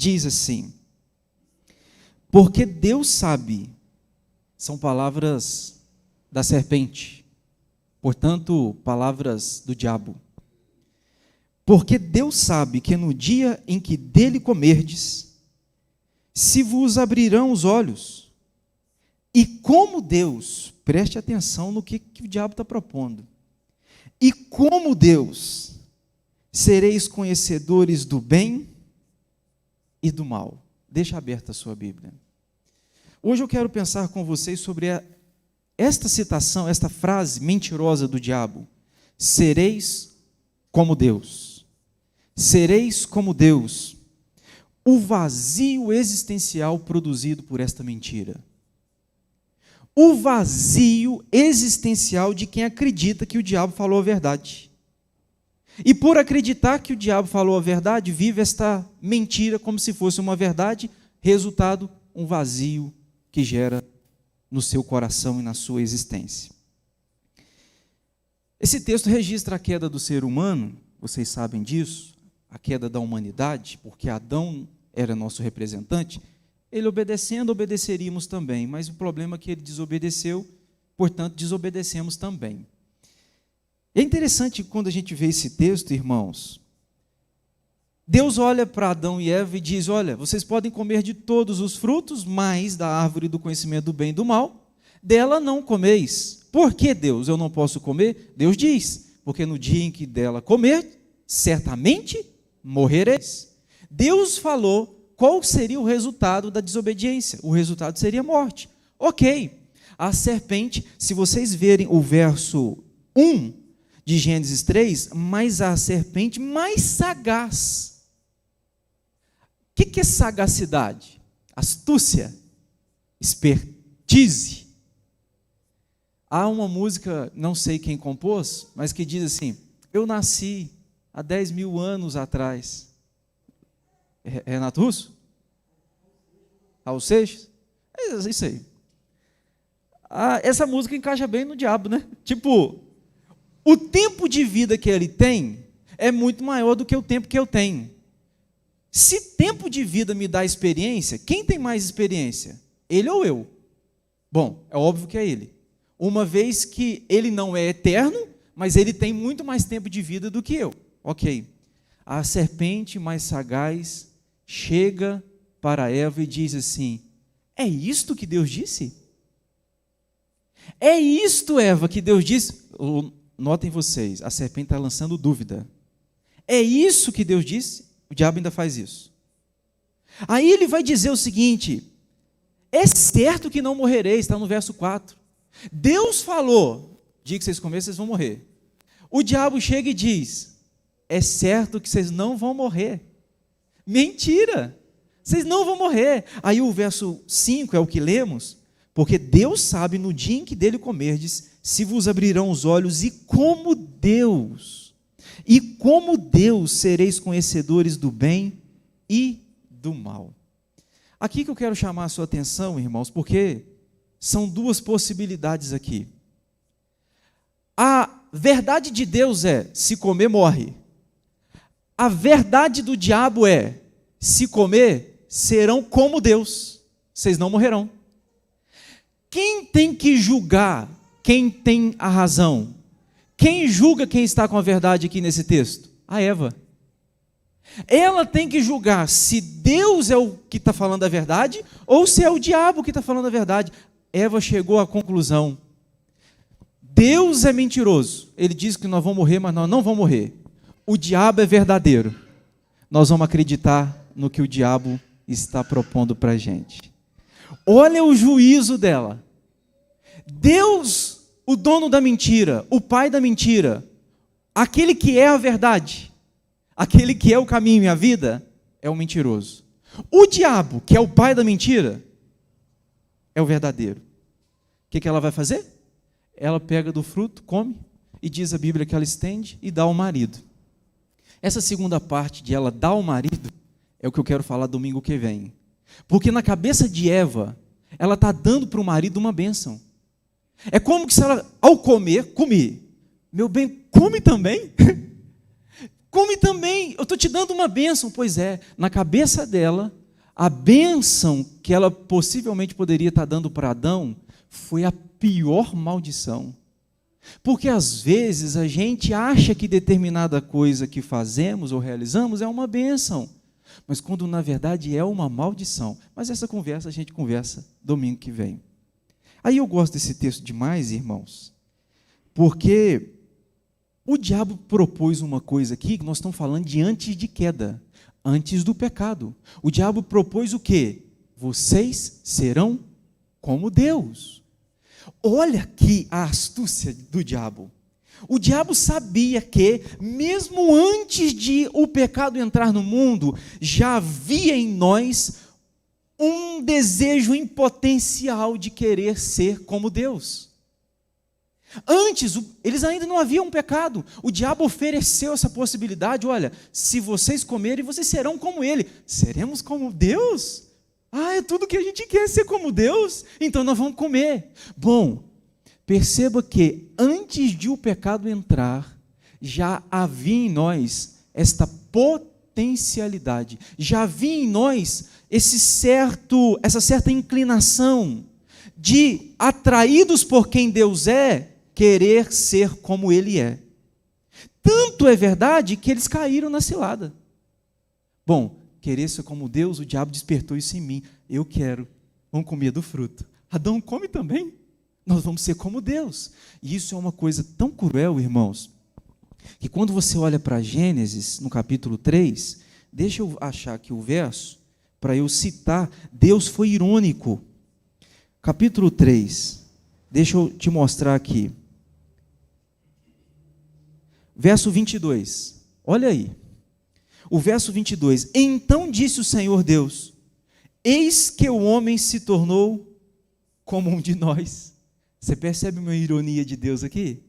diz assim: porque Deus sabe, são palavras da serpente, portanto, palavras do diabo. Porque Deus sabe que no dia em que dele comerdes, se vos abrirão os olhos. E como Deus, preste atenção no que o diabo está propondo. E como Deus, sereis conhecedores do bem e do mal. Deixa aberta a sua Bíblia. Hoje eu quero pensar com vocês sobre esta citação, esta frase mentirosa do diabo. Sereis como Deus. Sereis como Deus. O vazio existencial produzido por esta mentira. O vazio existencial de quem acredita que o diabo falou a verdade. E por acreditar que o diabo falou a verdade, vive esta mentira como se fosse uma verdade, resultado, um vazio que gera no seu coração e na sua existência. Esse texto registra a queda do ser humano, vocês sabem disso, a queda da humanidade, porque Adão era nosso representante. Ele obedecendo, obedeceríamos também, mas o problema é que ele desobedeceu, portanto, desobedecemos também. É interessante quando a gente vê esse texto, irmãos. Deus olha para Adão e Eva e diz: olha, vocês podem comer de todos os frutos, mas da árvore do conhecimento do bem e do mal, dela não comeis. Por que, Deus, eu não posso comer? Deus diz: porque no dia em que dela comer, certamente morrereis. Deus falou qual seria o resultado da desobediência. O resultado seria morte. Ok. A serpente, se vocês verem o verso 1 de Gênesis 3, mas a serpente mais sagaz. O que é sagacidade? Astúcia, expertise. Há uma música, não sei quem compôs, mas que diz assim: eu nasci há 10 mil anos atrás. Renato Russo? Raul Seixas? É isso aí. Essa música encaixa bem no diabo, né? Tipo, o tempo de vida que ele tem é muito maior do que o tempo que eu tenho. Se tempo de vida me dá experiência, quem tem mais experiência? Ele ou eu? Bom, é óbvio que é ele. Uma vez que ele não é eterno, mas ele tem muito mais tempo de vida do que eu. Ok. A serpente mais sagaz chega para Eva e diz assim: é isto que Deus disse? É isto, Eva, que Deus disse? Notem vocês, a serpente está lançando dúvida. É isso que Deus disse? O diabo ainda faz isso. Aí ele vai dizer o seguinte: é certo que não morrereis, está no verso 4. Deus falou: dia que vocês comerem, vocês vão morrer. O diabo chega e diz: é certo que vocês não vão morrer. Mentira! Vocês não vão morrer. Aí o verso 5 é o que lemos: porque Deus sabe no dia em que dele comerdes, se vos abrirão os olhos, e como Deus sereis conhecedores do bem e do mal. Aqui que eu quero chamar a sua atenção, irmãos, porque são duas possibilidades aqui. A verdade de Deus é: se comer, morre. A verdade do diabo é: se comer, serão como Deus, vocês não morrerão. Quem tem que julgar quem tem a razão? Quem julga quem está com a verdade aqui nesse texto? A Eva. Ela tem que julgar se Deus é o que está falando a verdade ou se é o diabo que está falando a verdade. Eva chegou à conclusão: Deus é mentiroso. Ele diz que nós vamos morrer, mas nós não vamos morrer. O diabo é verdadeiro. Nós vamos acreditar no que o diabo está propondo para a gente. Olha o juízo dela. Deus, o dono da mentira, o pai da mentira, aquele que é a verdade, aquele que é o caminho e a vida, é o mentiroso. O diabo, que é o pai da mentira, é o verdadeiro. O que ela vai fazer? Ela pega do fruto, come, e diz a Bíblia que ela estende e dá ao marido. Essa segunda parte de ela dar ao marido é o que eu quero falar domingo que vem. Porque na cabeça de Eva, ela está dando para o marido uma bênção. É como que se ela, ao comer, come. Meu bem, come também. come também, eu estou te dando uma bênção. Pois é, na cabeça dela, a bênção que ela possivelmente poderia estar dando para Adão foi a pior maldição. Porque às vezes a gente acha que determinada coisa que fazemos ou realizamos é uma bênção, mas quando na verdade é uma maldição. Mas essa conversa a gente conversa domingo que vem. Aí eu gosto desse texto demais, irmãos, porque o diabo propôs uma coisa aqui, que nós estamos falando de antes de queda, antes do pecado. O diabo propôs o quê? Vocês serão como Deus. Olha aqui a astúcia do diabo. O diabo sabia que, mesmo antes de o pecado entrar no mundo, já havia em nós um desejo em potencial de querer ser como Deus. Antes, eles ainda não haviam pecado. O diabo ofereceu essa possibilidade. Olha, se vocês comerem, vocês serão como Ele. Seremos como Deus? É tudo que a gente quer, ser como Deus? Então nós vamos comer. Bom, perceba que antes de o pecado entrar, já havia em nós esta potencialidade. Já havia em nós essa certa inclinação de, atraídos por quem Deus é, querer ser como Ele é. Tanto é verdade que eles caíram na cilada. Bom, querer ser como Deus, o diabo despertou isso em mim. Eu quero, vamos comer do fruto. Adão come também. Nós vamos ser como Deus. E isso é uma coisa tão cruel, irmãos, que quando você olha para Gênesis, no capítulo 3, deixa eu achar aqui o verso, para eu citar, Deus foi irônico. Capítulo 3, deixa eu te mostrar aqui. Verso 22, olha aí. O verso 22, então disse o Senhor Deus, eis que o homem se tornou como um de nós. Você percebe uma ironia de Deus aqui?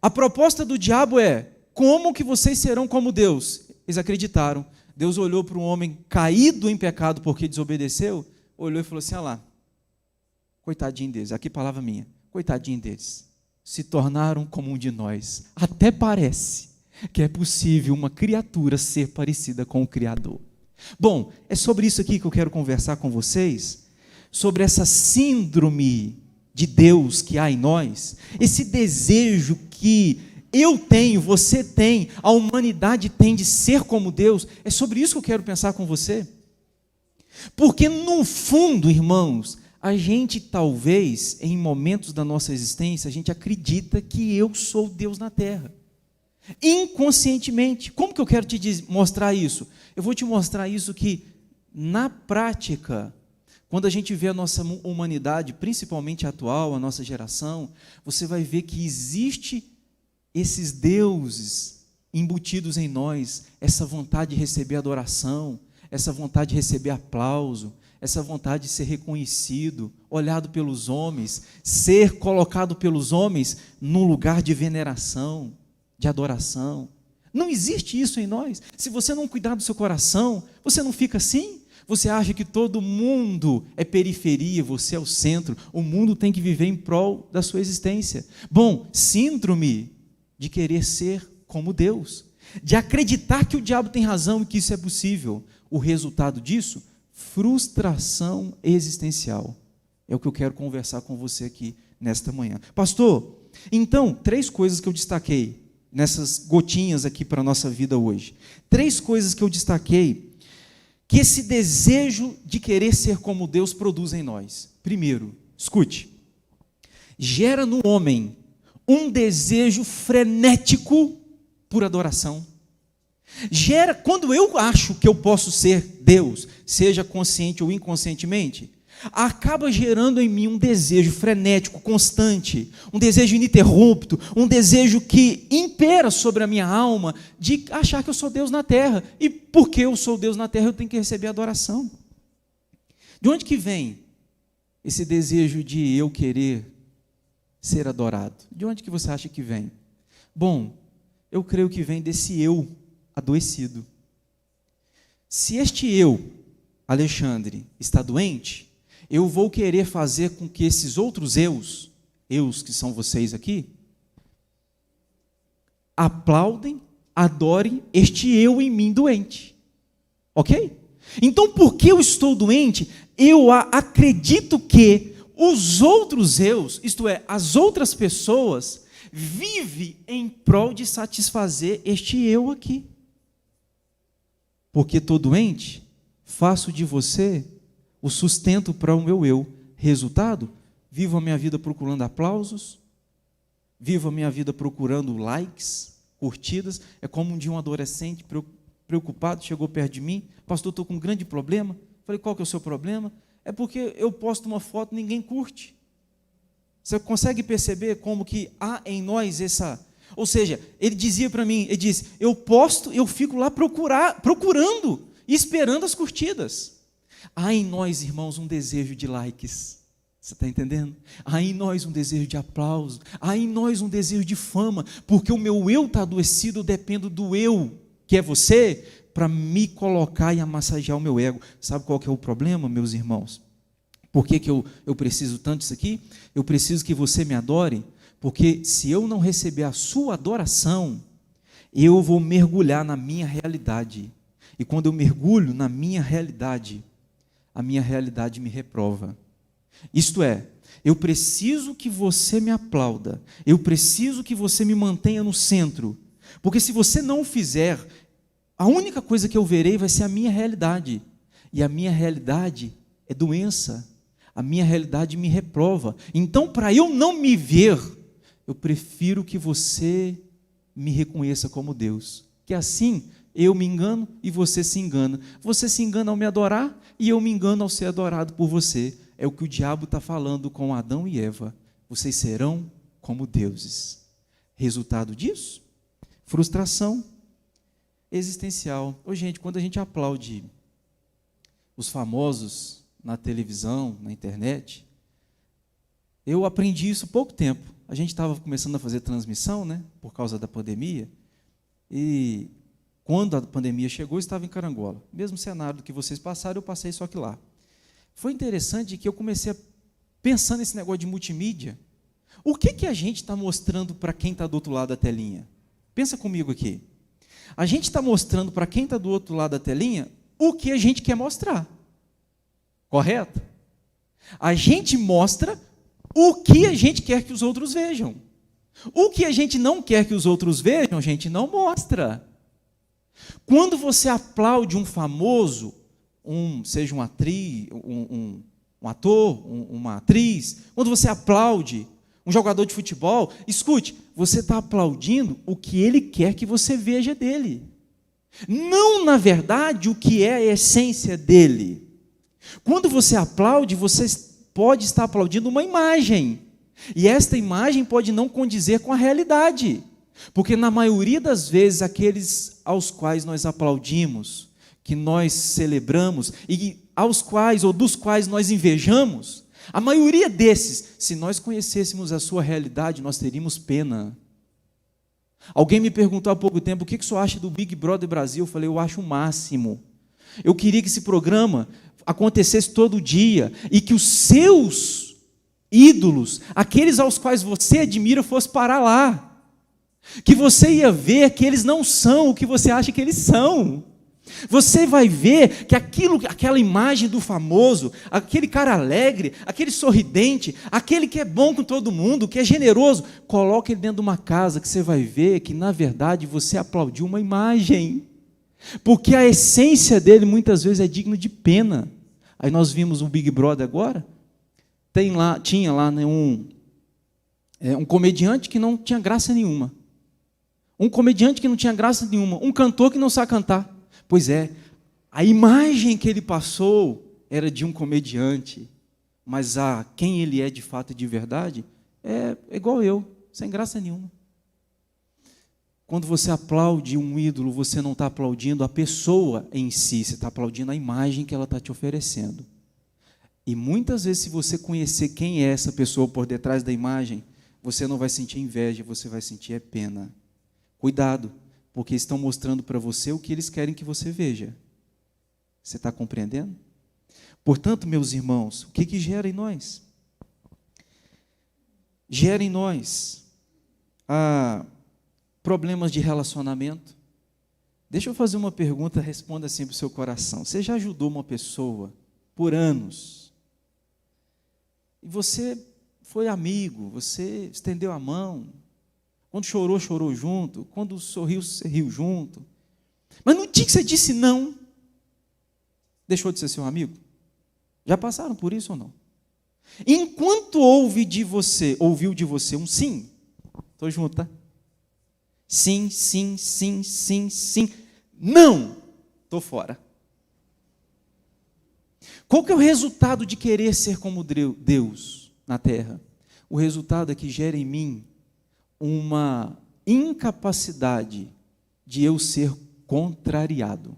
A proposta do diabo é, como que vocês serão como Deus? Eles acreditaram. Deus olhou para um homem caído em pecado porque desobedeceu, olhou e falou assim, lá, coitadinho deles, aqui palavra minha, coitadinho deles, se tornaram como um de nós. Até parece que é possível uma criatura ser parecida com o Criador. Bom, é sobre isso aqui que eu quero conversar com vocês, sobre essa síndrome de Deus que há em nós, esse desejo que eu tenho, você tem, a humanidade tem de ser como Deus. É sobre isso que eu quero pensar com você. Porque no fundo, irmãos, a gente talvez, em momentos da nossa existência, a gente acredita que eu sou Deus na terra. Inconscientemente. Como que eu quero te mostrar isso? Eu vou te mostrar isso que, na prática, quando a gente vê a nossa humanidade, principalmente a atual, a nossa geração, você vai ver que existe esses deuses embutidos em nós, essa vontade de receber adoração, essa vontade de receber aplauso, essa vontade de ser reconhecido, olhado pelos homens, ser colocado pelos homens num lugar de veneração, de adoração. Não existe isso em nós. Se você não cuidar do seu coração, você não fica assim. Você acha que todo mundo é periferia, você é o centro, o mundo tem que viver em prol da sua existência. Bom, síndrome de querer ser como Deus, de acreditar que o diabo tem razão e que isso é possível. O resultado disso, frustração existencial. É o que eu quero conversar com você aqui nesta manhã. Pastor, então, 3 coisas que eu destaquei nessas gotinhas aqui para a nossa vida hoje. 3 coisas que eu destaquei que esse desejo de querer ser como Deus produz em nós. Primeiro, escute, gera no homem um desejo frenético por adoração. Quando eu acho que eu posso ser Deus, seja consciente ou inconscientemente, acaba gerando em mim um desejo frenético, constante, um desejo ininterrupto, um desejo que impera sobre a minha alma, de achar que eu sou Deus na terra, e porque eu sou Deus na terra, eu tenho que receber adoração. De onde que vem esse desejo de eu querer ser adorado? De onde que você acha que vem? Bom, eu creio que vem desse eu adoecido. Se este eu, Alexandre, está doente, eu vou querer fazer com que esses outros eus que são vocês aqui, aplaudem, adore este eu em mim doente. Ok? Então, porque eu estou doente, eu acredito que os outros eus, isto é, as outras pessoas, vivem em prol de satisfazer este eu aqui. Porque estou doente, faço de você o sustento para o meu eu. Resultado, vivo a minha vida procurando aplausos, vivo a minha vida procurando likes, curtidas. É como um dia um adolescente preocupado chegou perto de mim: pastor, estou com um grande problema. Falei: qual que é o seu problema? É porque eu posto uma foto e ninguém curte. Você consegue perceber como que há em nós essa... Ou seja, ele dizia para mim, ele disse: eu posto, eu fico lá procurando e esperando as curtidas. Há em nós, irmãos, um desejo de likes. Você está entendendo? Há em nós um desejo de aplauso. Há em nós um desejo de fama. Porque o meu eu está adoecido, eu dependo do eu, que é você, para me colocar e amassagear o meu ego. Sabe qual que é o problema, meus irmãos? Por que eu preciso tanto disso aqui? Eu preciso que você me adore, porque se eu não receber a sua adoração, eu vou mergulhar na minha realidade. E quando eu mergulho na minha realidade, a minha realidade me reprova. Isto é, eu preciso que você me aplauda, eu preciso que você me mantenha no centro, porque se você não o fizer, a única coisa que eu verei vai ser a minha realidade, e a minha realidade é doença, a minha realidade me reprova. Então, para eu não me ver, eu prefiro que você me reconheça como Deus, que assim eu me engano e você se engana. Você se engana ao me adorar e eu me engano ao ser adorado por você. É o que o diabo está falando com Adão e Eva: vocês serão como deuses. Resultado disso? Frustração existencial. Ô, gente, quando a gente aplaude os famosos na televisão, na internet, eu aprendi isso há pouco tempo. A gente estava começando a fazer transmissão, né, por causa da pandemia, e quando a pandemia chegou, eu estava em Carangola. Mesmo cenário que vocês passaram, eu passei só que lá. Foi interessante que eu comecei a pensar nesse negócio de multimídia. O que a gente está mostrando para quem está do outro lado da telinha? Pensa comigo aqui. A gente está mostrando para quem está do outro lado da telinha o que a gente quer mostrar. Correto? A gente mostra o que a gente quer que os outros vejam. O que a gente não quer que os outros vejam, a gente não mostra. Quando você aplaude um famoso, seja uma atriz, um ator, uma atriz, quando você aplaude um jogador de futebol, escute, você está aplaudindo o que ele quer que você veja dele. Não, na verdade, o que é a essência dele. Quando você aplaude, você pode estar aplaudindo uma imagem. E esta imagem pode não condizer com a realidade. Porque na maioria das vezes, aqueles aos quais nós aplaudimos, que nós celebramos, e aos quais ou dos quais nós invejamos, a maioria desses, se nós conhecêssemos a sua realidade, nós teríamos pena. Alguém me perguntou há pouco tempo: o que o senhor acha do Big Brother Brasil? Eu falei: eu acho o máximo. Eu queria que esse programa acontecesse todo dia e que os seus ídolos, aqueles aos quais você admira, fossem parar lá. Que você ia ver que eles não são o que você acha que eles são. Você vai ver que aquela imagem do famoso, aquele cara alegre, aquele sorridente, aquele que é bom com todo mundo, que é generoso, coloca ele dentro de uma casa, que você vai ver que na verdade você aplaudiu uma imagem, porque a essência dele muitas vezes é digno de pena. Aí nós vimos o Big Brother agora, tinha lá, né, um comediante que não tinha graça nenhuma, um comediante que não tinha graça nenhuma, um cantor que não sabe cantar. Pois é, a imagem que ele passou era de um comediante, mas quem ele é de fato e de verdade é igual eu, sem graça nenhuma. Quando você aplaude um ídolo, você não está aplaudindo a pessoa em si, você está aplaudindo a imagem que ela está te oferecendo. E muitas vezes, se você conhecer quem é essa pessoa por detrás da imagem, você não vai sentir inveja, você vai sentir pena. Cuidado, porque estão mostrando para você o que eles querem que você veja. Você está compreendendo? Portanto, meus irmãos, o que gera em nós? Gera em nós problemas de relacionamento. Deixa eu fazer uma pergunta, responda assim para o seu coração. Você já ajudou uma pessoa por anos? E você foi amigo, você estendeu a mão. Quando chorou, chorou junto. Quando sorriu, você riu junto. Mas no dia que você disse não, deixou de ser seu amigo? Já passaram por isso ou não? Enquanto ouviu de você um sim, estou junto, tá? Sim, sim, sim, sim, sim. Não, estou fora. Qual que é o resultado de querer ser como Deus na terra? O resultado é que gera em mim uma incapacidade de eu ser contrariado.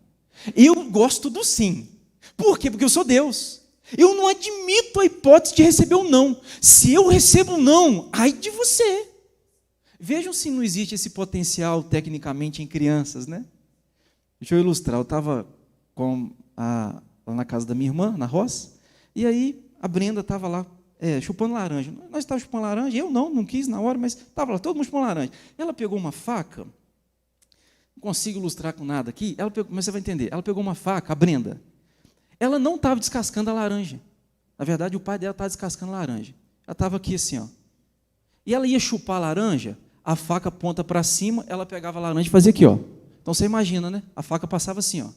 Eu gosto do sim. Por quê? Porque eu sou Deus. Eu não admito a hipótese de receber um não. Se eu recebo um não, ai de você. Vejam se não existe esse potencial tecnicamente em crianças, né? Deixa eu ilustrar. Eu estava lá na casa da minha irmã, na roça, e aí a Brenda estava lá chupando laranja. Nós estávamos chupando laranja, eu não quis na hora, mas estava lá, todo mundo chupando laranja. Ela pegou uma faca, não consigo ilustrar com nada aqui, mas você vai entender. Ela pegou uma faca, a Brenda. Ela não estava descascando a laranja. Na verdade, o pai dela estava descascando a laranja. Ela estava aqui assim, ó. E ela ia chupar a laranja, a faca aponta para cima, ela pegava a laranja e fazia aqui, ó. Então você imagina, né? A faca passava assim, ó.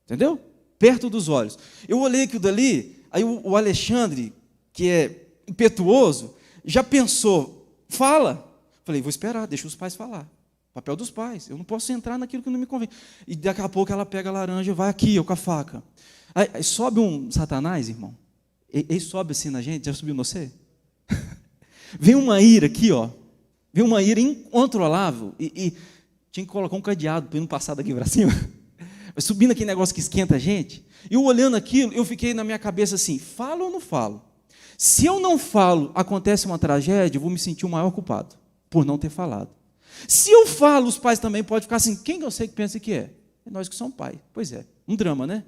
Entendeu? Perto dos olhos. Eu olhei aquilo dali, aí o Alexandre, que é impetuoso, já pensou, fala. Falei, vou esperar, deixa os pais falar. Papel dos pais. Eu não posso entrar naquilo que não me convém. E daqui a pouco ela pega a laranja e vai aqui, ó, com a faca. Aí sobe um Satanás, irmão. Ele sobe assim na gente, já subiu no você? Vem uma ira aqui, ó. Vem uma ira incontrolável. E tinha que colocar um cadeado para ele não passar daqui para cima. Vai subindo aquele negócio que esquenta a gente. E eu olhando aquilo, eu fiquei na minha cabeça assim, falo ou não falo? Se eu não falo, acontece uma tragédia, eu vou me sentir o maior culpado, por não ter falado. Se eu falo, os pais também podem ficar assim, quem eu sei que pensa que é? É nós que somos pai. Pois é, um drama, né?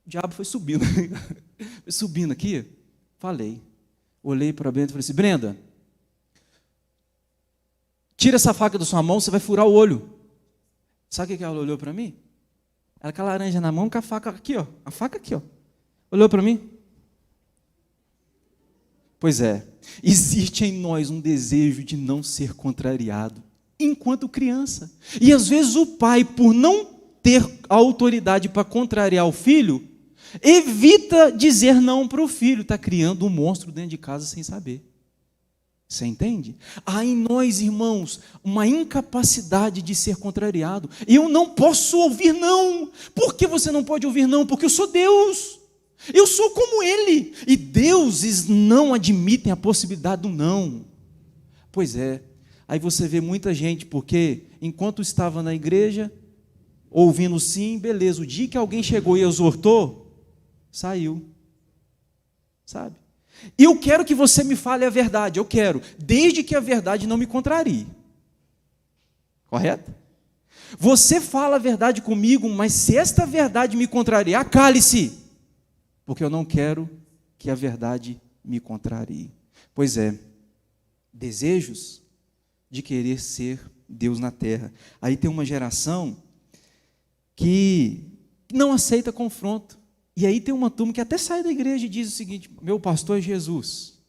O diabo foi subindo. Foi subindo aqui, falei. Olhei para a Brenda e falei assim, Brenda, tira essa faca da sua mão, você vai furar o olho. Sabe o que ela olhou para mim? Ela com a laranja na mão, com a faca aqui, ó. A faca aqui, ó. Olhou para mim? Pois é, existe em nós um desejo de não ser contrariado, enquanto criança. E às vezes o pai, por não ter a autoridade para contrariar o filho, evita dizer não para o filho, está criando um monstro dentro de casa sem saber. Você entende? Há em nós, irmãos, uma incapacidade de ser contrariado. E eu não posso ouvir não. Por que você não pode ouvir não? Porque eu sou Deus. Eu sou como Ele. E deuses não admitem a possibilidade do não. Pois é. Aí você vê muita gente, porque enquanto estava na igreja, ouvindo sim, beleza. O dia que alguém chegou e exortou, saiu. Sabe? E eu quero que você me fale a verdade, eu quero, desde que a verdade não me contrarie. Correto? Você fala a verdade comigo, mas se esta verdade me contrariar, cale-se, porque eu não quero que a verdade me contrarie. Pois é, desejos de querer ser Deus na terra. Aí tem uma geração que não aceita confronto. E aí tem uma turma que até sai da igreja e diz o seguinte, meu pastor é Jesus.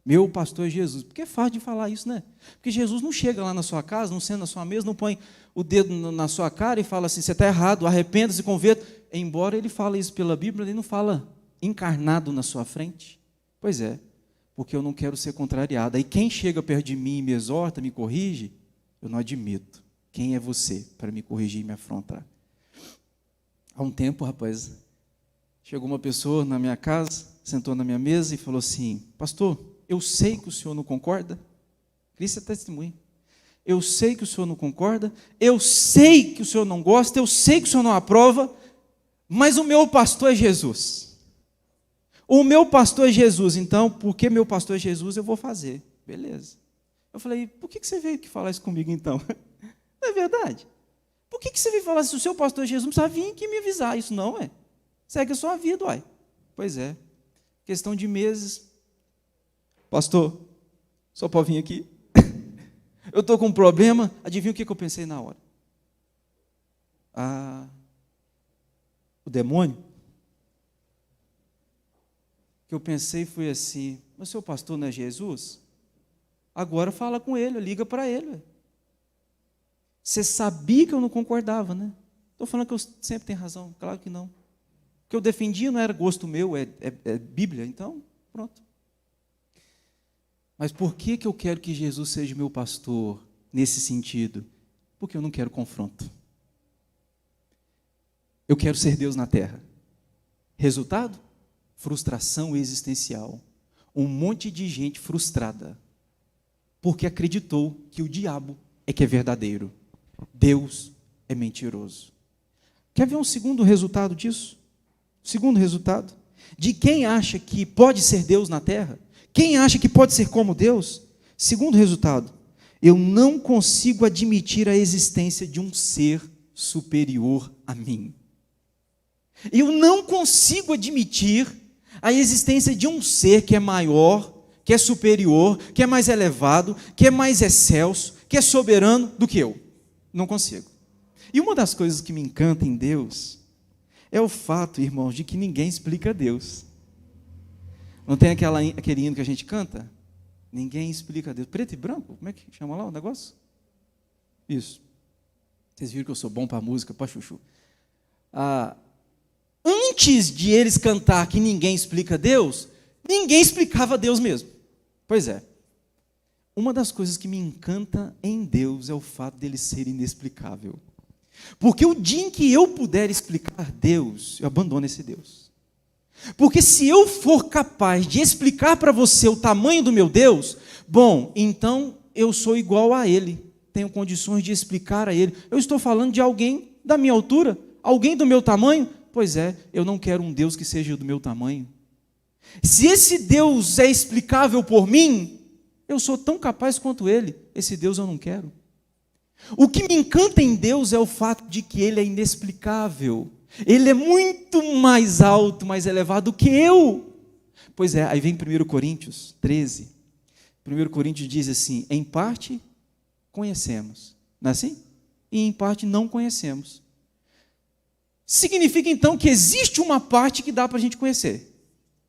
Meu pastor é Jesus. Porque é fácil de falar isso, né? Porque Jesus não chega lá na sua casa, não senta na sua mesa, não põe o dedo na sua cara e fala assim, você está errado, arrependa-se, converta. Embora ele fale isso pela Bíblia, ele não fala encarnado na sua frente. Pois é, porque eu não quero ser contrariado. Aí quem chega perto de mim e me exorta, me corrige, eu não admito. Quem é você para me corrigir e me afrontar? Há um tempo, rapaz, chegou uma pessoa na minha casa, sentou na minha mesa e falou assim, pastor, eu sei que o senhor não concorda, Cristo é testemunho, eu sei que o senhor não concorda, eu sei que o senhor não gosta, eu sei que o senhor não aprova, mas o meu pastor é Jesus. O meu pastor é Jesus, então, porque meu pastor é Jesus, eu vou fazer. Beleza. Eu falei, por que você veio aqui falar isso comigo então? Não é verdade? Por que você veio falar isso? Se o seu pastor é Jesus, não precisa vir aqui me avisar, isso não é? Segue a sua vida, uai. Pois é. Questão de meses. Pastor, só pode vir aqui? Eu estou com um problema. Adivinha o que eu pensei na hora? o demônio, que eu pensei foi assim: mas seu pastor não é Jesus? Agora fala com ele, liga para ele. Você sabia que eu não concordava, né? Estou falando que eu sempre tenho razão, claro que não. O que eu defendia não era gosto meu, é Bíblia, então pronto. Mas por que eu quero que Jesus seja meu pastor nesse sentido? Porque eu não quero confronto. Eu quero ser Deus na terra. Resultado? Frustração existencial. Um monte de gente frustrada, porque acreditou que o diabo é que é verdadeiro. Deus é mentiroso. Quer ver um segundo resultado disso? Segundo resultado, de quem acha que pode ser Deus na terra? Quem acha que pode ser como Deus? Segundo resultado, eu não consigo admitir a existência de um ser superior a mim. Eu não consigo admitir a existência de um ser que é maior, que é superior, que é mais elevado, que é mais excelso, que é soberano do que eu. Não consigo. E uma das coisas que me encanta em Deus é o fato, irmãos, de que ninguém explica Deus. Não tem aquele hino que a gente canta? Ninguém explica Deus. Preto e branco? Como é que chama lá o negócio? Isso. Vocês viram que eu sou bom para música, para chuchu. Antes de eles cantar que ninguém explica Deus, ninguém explicava Deus mesmo. Pois é. Uma das coisas que me encanta em Deus é o fato dele ser inexplicável. Porque o dia em que eu puder explicar Deus, eu abandono esse Deus. Porque se eu for capaz de explicar para você o tamanho do meu Deus, bom, então eu sou igual a Ele, tenho condições de explicar a Ele. Eu estou falando de alguém da minha altura, alguém do meu tamanho? Pois é, eu não quero um Deus que seja do meu tamanho. Se esse Deus é explicável por mim, eu sou tão capaz quanto Ele, esse Deus eu não quero. O que me encanta em Deus é o fato de que Ele é inexplicável. Ele é muito mais alto, mais elevado do que eu. Pois é, aí vem 1 Coríntios 13. 1 Coríntios diz assim: em parte conhecemos, não é assim? E em parte não conhecemos. Significa então que existe uma parte que dá para a gente conhecer,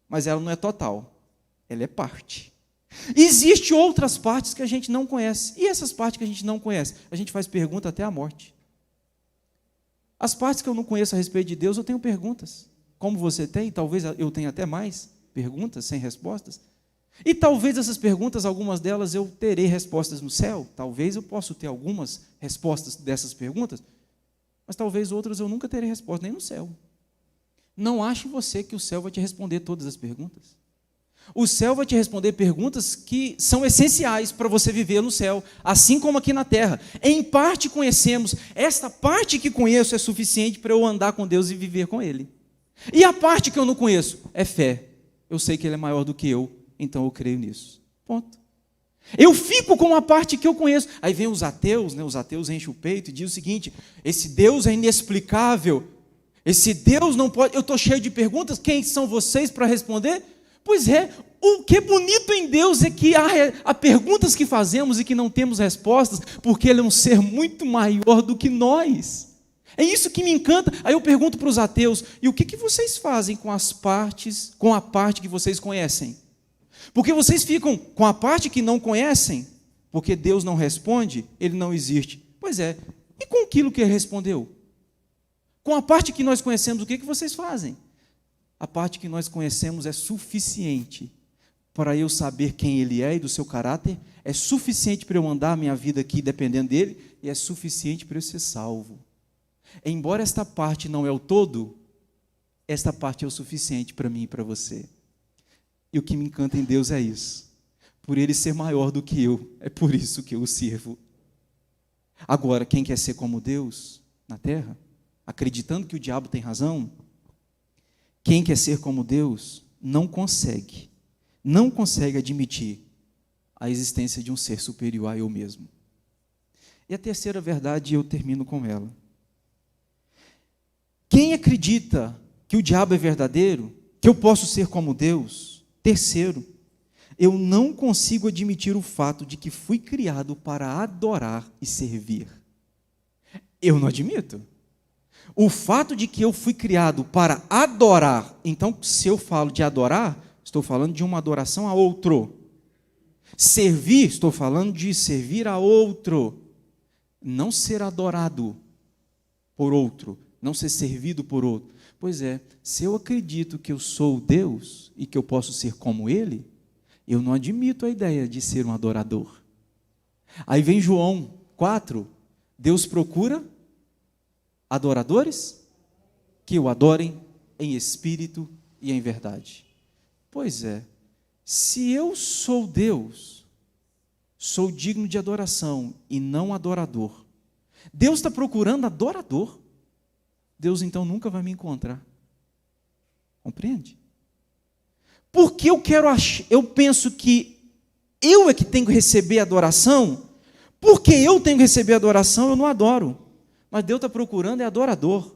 mas ela não é total, ela é parte. Existem outras partes que a gente não conhece, e essas partes que a gente não conhece, a gente faz pergunta até a morte. As partes que eu não conheço a respeito de Deus, eu tenho perguntas. Como você tem, talvez eu tenha até mais perguntas sem respostas. E talvez essas perguntas, algumas delas eu terei respostas no céu. Talvez eu possa ter algumas respostas dessas perguntas, mas talvez outras eu nunca terei resposta, nem no céu. Não ache você que o céu vai te responder todas as perguntas. O céu vai te responder perguntas que são essenciais para você viver no céu, assim como aqui na terra. Em parte conhecemos, esta parte que conheço é suficiente para eu andar com Deus e viver com Ele. E a parte que eu não conheço é fé. Eu sei que Ele é maior do que eu, então eu creio nisso. Ponto. Eu fico com a parte que eu conheço. Aí vem os ateus, né? Os ateus enchem o peito e dizem o seguinte: esse Deus é inexplicável, esse Deus não pode... Eu estou cheio de perguntas, quem são vocês para responder? Pois é, o que é bonito em Deus é que há perguntas que fazemos e que não temos respostas, porque Ele é um ser muito maior do que nós. É isso que me encanta. Aí eu pergunto para os ateus: e o que vocês fazem com as partes, com a parte que vocês conhecem? Porque vocês ficam com a parte que não conhecem, porque Deus não responde, Ele não existe. Pois é, e com aquilo que Ele respondeu? Com a parte que nós conhecemos, o que vocês fazem? A parte que nós conhecemos é suficiente para eu saber quem Ele é e do seu caráter, é suficiente para eu andar a minha vida aqui dependendo dEle, e é suficiente para eu ser salvo. Embora esta parte não é o todo, esta parte é o suficiente para mim e para você. E o que me encanta em Deus é isso. Por Ele ser maior do que eu, é por isso que eu o sirvo. Agora, quem quer ser como Deus na terra, acreditando que o diabo tem razão, quem quer ser como Deus não consegue admitir a existência de um ser superior a eu mesmo. E a terceira verdade, eu termino com ela. Quem acredita que o diabo é verdadeiro, que eu posso ser como Deus, terceiro, eu não consigo admitir o fato de que fui criado para adorar e servir. Eu não admito. O fato de que eu fui criado para adorar, então, se eu falo de adorar, estou falando de uma adoração a outro. Servir, estou falando de servir a outro. Não ser adorado por outro, não ser servido por outro. Pois é, se eu acredito que eu sou Deus e que eu posso ser como Ele, eu não admito a ideia de ser um adorador. Aí vem João 4, Deus procura adoradores que o adorem em espírito e em verdade. Pois é, se eu sou Deus, sou digno de adoração e não adorador. Deus está procurando adorador. Deus então nunca vai me encontrar. Compreende? Porque eu penso que eu é que tenho que receber adoração, porque eu tenho que receber adoração, eu não adoro. Mas Deus está procurando é adorador.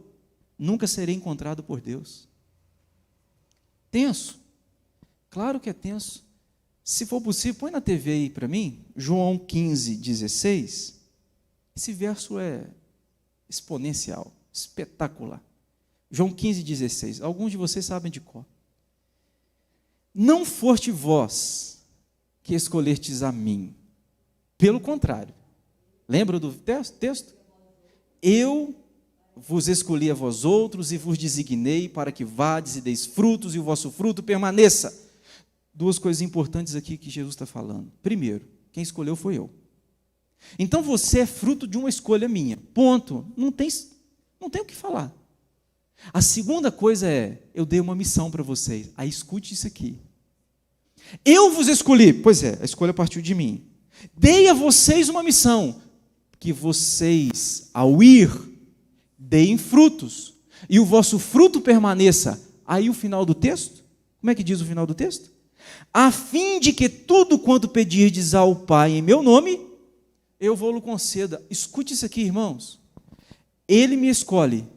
Nunca serei encontrado por Deus. Tenso? Claro que é tenso. Se for possível, põe na TV aí para mim, João 15, 16. Esse verso é exponencial, espetacular. João 15, 16. Alguns de vocês sabem de cor. Não foste vós que escolhestes a mim. Pelo contrário. Lembra do texto? Eu vos escolhi a vós outros e vos designei para que vades e deis frutos e o vosso fruto permaneça. Duas coisas importantes aqui que Jesus está falando. Primeiro, quem escolheu foi eu. Então você é fruto de uma escolha minha. Ponto. Não tem o que falar. A segunda coisa é, eu dei uma missão para vocês. Aí escute isso aqui. Eu vos escolhi. Pois é, a escolha partiu de mim. Dei a vocês uma missão. Que vocês, ao ir, deem frutos. E o vosso fruto permaneça. Aí o final do texto. Como é que diz o final do texto? A fim de que tudo quanto pedirdes ao Pai em meu nome, eu vou-lo conceda. Escute isso aqui, irmãos. Ele me escolhe,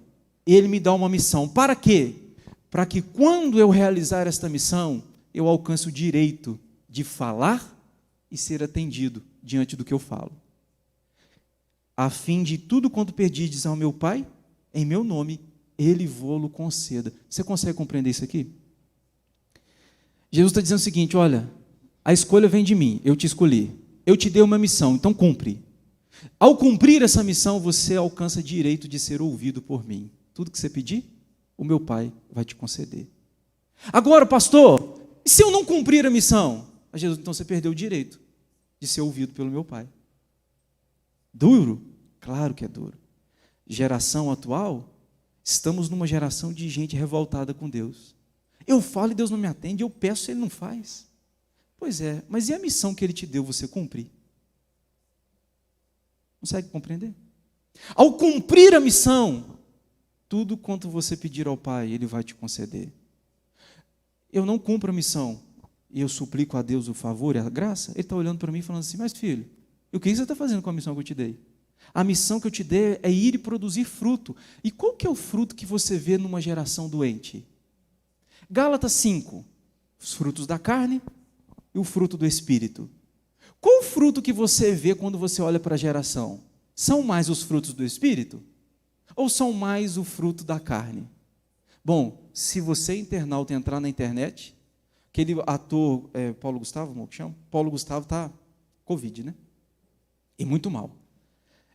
ele me dá uma missão. Para quê? Para que quando eu realizar esta missão, eu alcance o direito de falar e ser atendido diante do que eu falo. A fim de tudo quanto pedirdes ao meu Pai, em meu nome, ele vô-lo conceda. Você consegue compreender isso aqui? Jesus está dizendo o seguinte, olha, a escolha vem de mim, eu te escolhi, eu te dei uma missão, então cumpre. Ao cumprir essa missão, você alcança direito de ser ouvido por mim. Tudo que você pedir, o meu Pai vai te conceder. Agora, pastor, e se eu não cumprir a missão? Jesus, então você perdeu o direito de ser ouvido pelo meu Pai. Duro? Claro que é duro. Geração atual, estamos numa geração de gente revoltada com Deus. Eu falo e Deus não me atende, eu peço e Ele não faz. Pois é, mas e a missão que Ele te deu, você cumprir? Consegue compreender? Ao cumprir a missão, tudo quanto você pedir ao Pai, Ele vai te conceder. Eu não cumpro a missão e eu suplico a Deus o favor e a graça, Ele está olhando para mim e falando assim, mas filho, e o que você está fazendo com a missão que eu te dei? A missão que eu te dei é ir e produzir fruto. E qual que é o fruto que você vê numa geração doente? Gálatas 5, os frutos da carne e o fruto do Espírito. Qual o fruto que você vê quando você olha para a geração? São mais os frutos do Espírito? Ou são mais o fruto da carne? Bom, se você, internauta, entrar na internet, aquele ator, Paulo Gustavo, como que chama? Paulo Gustavo está Covid, né? E muito mal.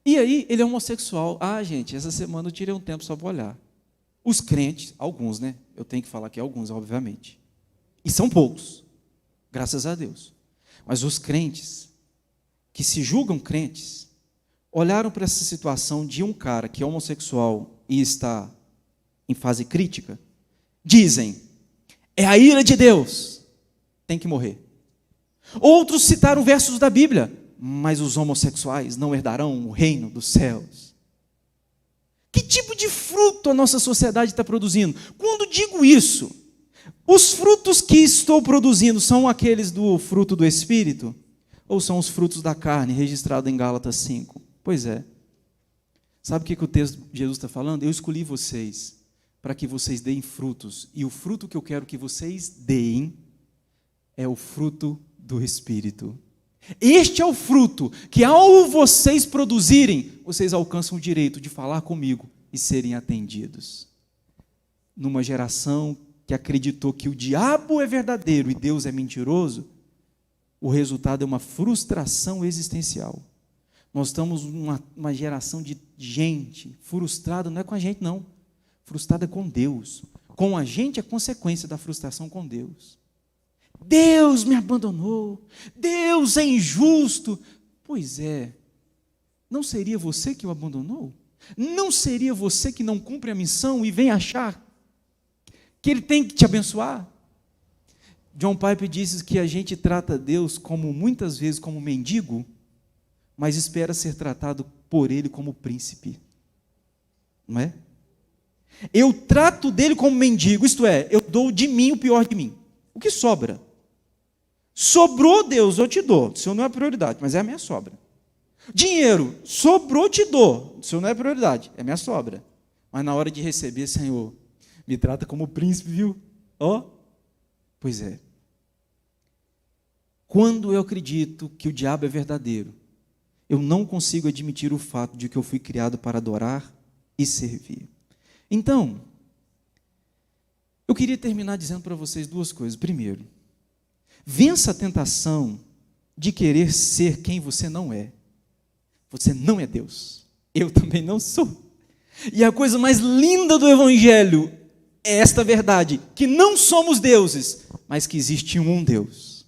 E aí, ele é homossexual. Ah, gente, essa semana eu tirei um tempo só para olhar. Os crentes, alguns, né? Eu tenho que falar que alguns, obviamente. E são poucos, graças a Deus. Mas os crentes, que se julgam crentes, olharam para essa situação de um cara que é homossexual e está em fase crítica, dizem, é a ira de Deus, tem que morrer. Outros citaram versos da Bíblia, mas os homossexuais não herdarão o reino dos céus. Que tipo de fruto a nossa sociedade está produzindo? Quando digo isso, os frutos que estou produzindo são aqueles do fruto do Espírito? Ou são os frutos da carne, registrado em Gálatas 5? Pois é. Sabe o que o texto de Jesus está falando? Eu escolhi vocês para que vocês deem frutos. E o fruto que eu quero que vocês deem é o fruto do Espírito. Este é o fruto que, ao vocês produzirem, vocês alcançam o direito de falar comigo e serem atendidos. Numa geração que acreditou que o diabo é verdadeiro e Deus é mentiroso, o resultado é uma frustração existencial. Nós estamos numa geração de gente frustrada, não é com a gente não, frustrada com Deus. Com a gente é consequência da frustração com Deus. Deus me abandonou, Deus é injusto. Pois é, não seria você que o abandonou? Não seria você que não cumpre a missão e vem achar que Ele tem que te abençoar? John Piper disse que a gente trata Deus muitas vezes como mendigo, mas espera ser tratado por Ele como príncipe. Não é? Eu trato dele como mendigo, isto é, eu dou de mim o pior de mim. O que sobra? Sobrou, Deus, eu te dou. O Senhor não é prioridade, mas é a minha sobra. Dinheiro, sobrou, te dou. O Senhor não é prioridade, é a minha sobra. Mas na hora de receber, Senhor, me trata como príncipe, viu? Ó. Pois é. Quando eu acredito que o diabo é verdadeiro, eu não consigo admitir o fato de que eu fui criado para adorar e servir. Então, eu queria terminar dizendo para vocês duas coisas. Primeiro, vença a tentação de querer ser quem você não é. Você não é Deus. Eu também não sou. E a coisa mais linda do Evangelho é esta verdade, que não somos deuses, mas que existe um Deus.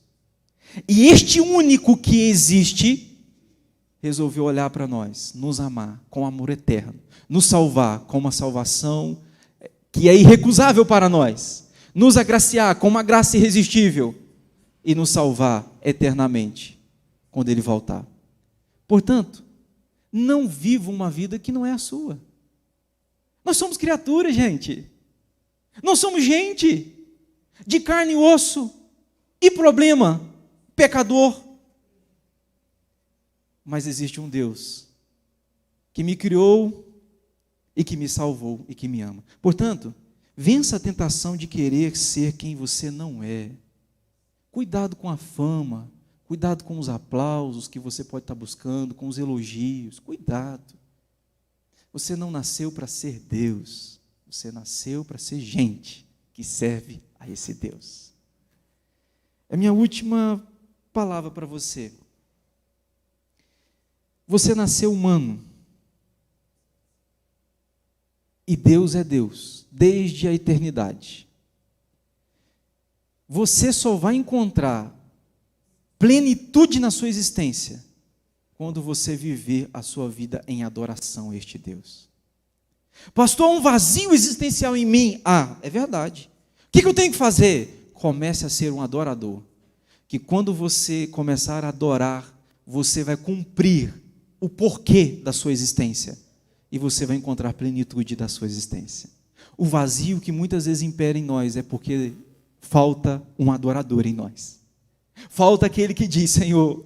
E este único que existe resolveu olhar para nós, nos amar com amor eterno, nos salvar com uma salvação que é irrecusável para nós, nos agraciar com uma graça irresistível e nos salvar eternamente quando Ele voltar. Portanto, não viva uma vida que não é a sua. Nós somos criaturas, gente. Nós somos gente de carne e osso e problema, pecador. Mas existe um Deus que me criou e que me salvou e que me ama. Portanto, vença a tentação de querer ser quem você não é. Cuidado com a fama, cuidado com os aplausos que você pode estar buscando, com os elogios. Cuidado. Você não nasceu para ser Deus. Você nasceu para ser gente que serve a esse Deus. É a minha última palavra para você. Você nasceu humano. E Deus é Deus, desde a eternidade. Você só vai encontrar plenitude na sua existência quando você viver a sua vida em adoração a este Deus. Pastor, há um vazio existencial em mim. Ah, é verdade. O que eu tenho que fazer? Comece a ser um adorador. Que quando você começar a adorar, você vai cumprir o porquê da sua existência. E você vai encontrar plenitude da sua existência. O vazio que muitas vezes impera em nós é porque falta um adorador em nós. Falta aquele que diz, Senhor,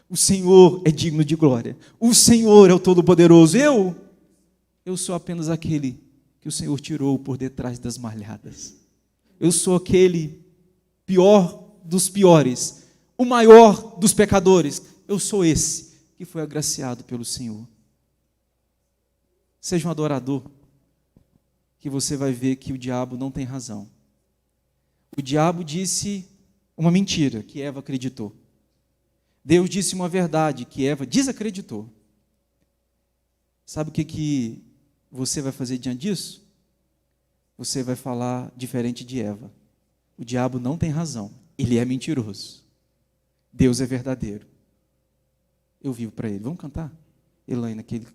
o Senhor é digno de glória. O Senhor é o Todo-Poderoso. Eu sou apenas aquele que o Senhor tirou por detrás das malhadas. Eu sou aquele pior dos piores, o maior dos pecadores. Eu sou esse que foi agraciado pelo Senhor. Seja um adorador, que você vai ver que o diabo não tem razão. O diabo disse uma mentira que Eva acreditou. Deus disse uma verdade que Eva desacreditou. Sabe o que você vai fazer diante disso? Você vai falar diferente de Eva. O diabo não tem razão. Ele é mentiroso. Deus é verdadeiro. Eu vivo para ele. Vamos cantar? Elaine, aquele